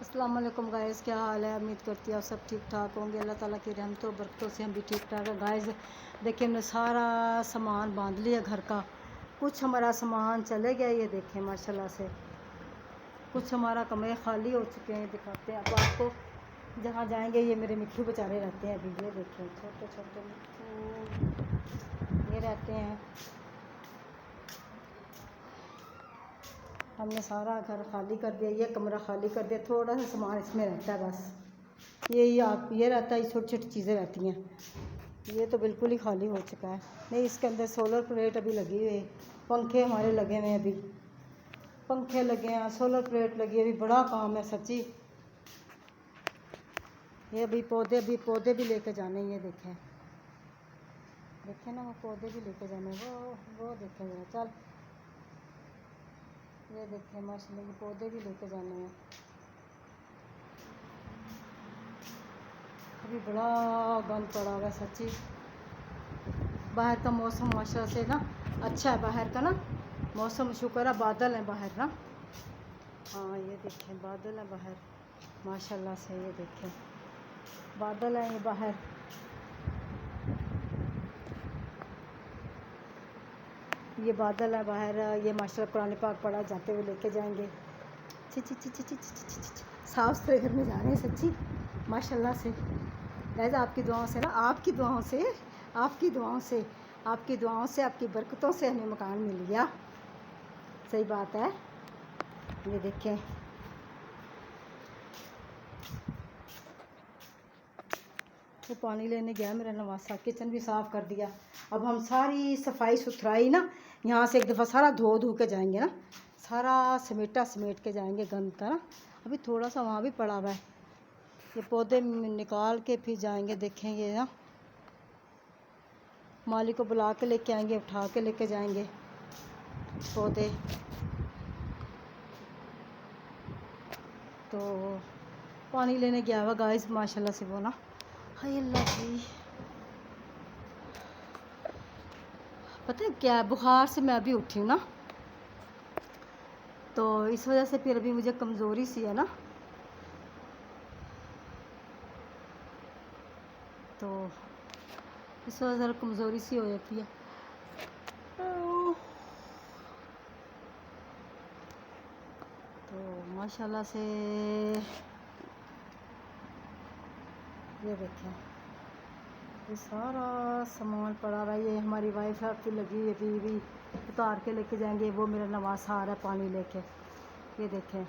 अस्सलाम वालेकुम गाइस, क्या हाल है। उम्मीद करती हूँ आप सब ठीक ठाक होंगे। अल्लाह ताला की रहमतों बरकतों से हम भी ठीक ठाक है। गाइस देखिए, हमने सारा सामान बांध लिया घर का। कुछ हमारा सामान चले गया, ये देखें माशाल्लाह से। कुछ हमारा कमरे खाली हो चुके हैं, दिखाते हैं अब आपको। जहाँ जाएंगे ये मेरे मिट्ठू बेचारे रहते हैं अभी। ये देखें छोटे छोटे मिट्ठू ये रहते हैं। हमने सारा घर खाली कर दिया, ये कमरा खाली कर दिया। थोड़ा सा सामान इसमें रहता है बस। ये रहता है, ये छोटी छोटी चीज़ें रहती हैं। ये तो बिल्कुल ही खाली हो चुका है। नहीं, इसके अंदर सोलर प्लेट अभी लगी हुई है। पंखे हमारे लगे हुए हैं, अभी पंखे लगे हैं, सोलर प्लेट लगी है। अभी बड़ा काम है सच्ची। ये अभी पौधे भी लेके जाने हैं। ये देखें ना, वो पौधे भी लेके जाने हैं। वो देखें जरा, चल। ये देखें माशाल्लाह, ये पौधे भी लेके जाने हैं। अभी बड़ा गंद पड़ा हुआ है सच्ची। बाहर का मौसम माशाल्लाह से ना अच्छा है। बाहर का ना मौसम शुक्र है, बादल हैं बाहर ना। हाँ, ये देखें बादल हैं बाहर माशाल्लाह से। ये देखें बादल हैं ये बाहर। ये बादल है बाहर। ये माशाल्लाह कुरान पाक पढ़ा जाते हुए लेके जाएंगे। ची ची ची ची ची ची ची ची साफ सुथरे घर में जा रहे हैं सच्ची माशाल्लाह से। गाइस आपकी दुआओं से ना, आपकी दुआओं से आपकी दुआओं से आपकी बरकतों से हमें मकान मिल गया। सही बात है। ये देखें वो पानी लेने गया मेरा नवासा। किचन भी साफ़ कर दिया। अब हम सारी सफाई सुथराई ना यहाँ से एक दफ़ा सारा धो के जाएंगे ना। सारा समेट के जाएंगे गंद का ना। अभी थोड़ा सा वहाँ भी पड़ा हुआ है। ये पौधे निकाल के फिर जाएंगे। देखेंगे ना, माली को बुला के लेके आएंगे, उठा के लेके जाएंगे पौधे। तो पानी लेने गया हुआ गाइस माशाल्लाह से वो ना। हाय अल्लाह जी, पता है क्या, बुखार से मैं अभी उठी हूँ ना, तो इस वजह से फिर अभी मुझे कमज़ोरी सी है ना। तो इस वजह से कमज़ोरी सी हो जाती है। तो माशाल्लाह से ये देखें, ये सारा सामान पड़ा रहा है। ये हमारी वाईफाई की लगी हुई, अभी भी उतार के लेके जाएंगे। वो मेरा नवासा आ रहा है पानी लेके। ये देखें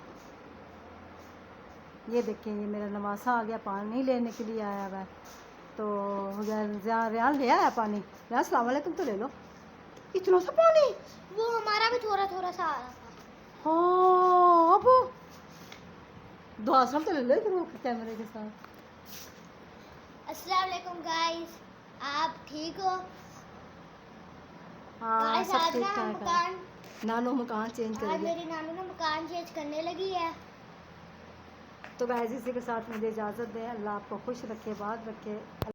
ये मेरा नवासा आ गया, पानी लेने के लिए आया हुआ है। तो रियान ले आया पानी। रियान अस्सलाम वालेकुम तो ले लो। इतना सा पानी, वो हमारा भी थोड़ा थोड़ा सा आ रहा था। हाँ, अब दुआ तो ले लो इधर कैमरे के साथ। अस्सलाम वालेकुम गाइस, आप ठीक हो? हाँ, गाइस सब आज ठीक ना ठाक है। नानू मकान चेंज आज कर दिया। मेरी नानू ना मकान चेंज करने लगी है। तो गाइस इसी के साथ मुझे इजाज़त दें। अल्लाह आपको खुश रखे, बात रखे।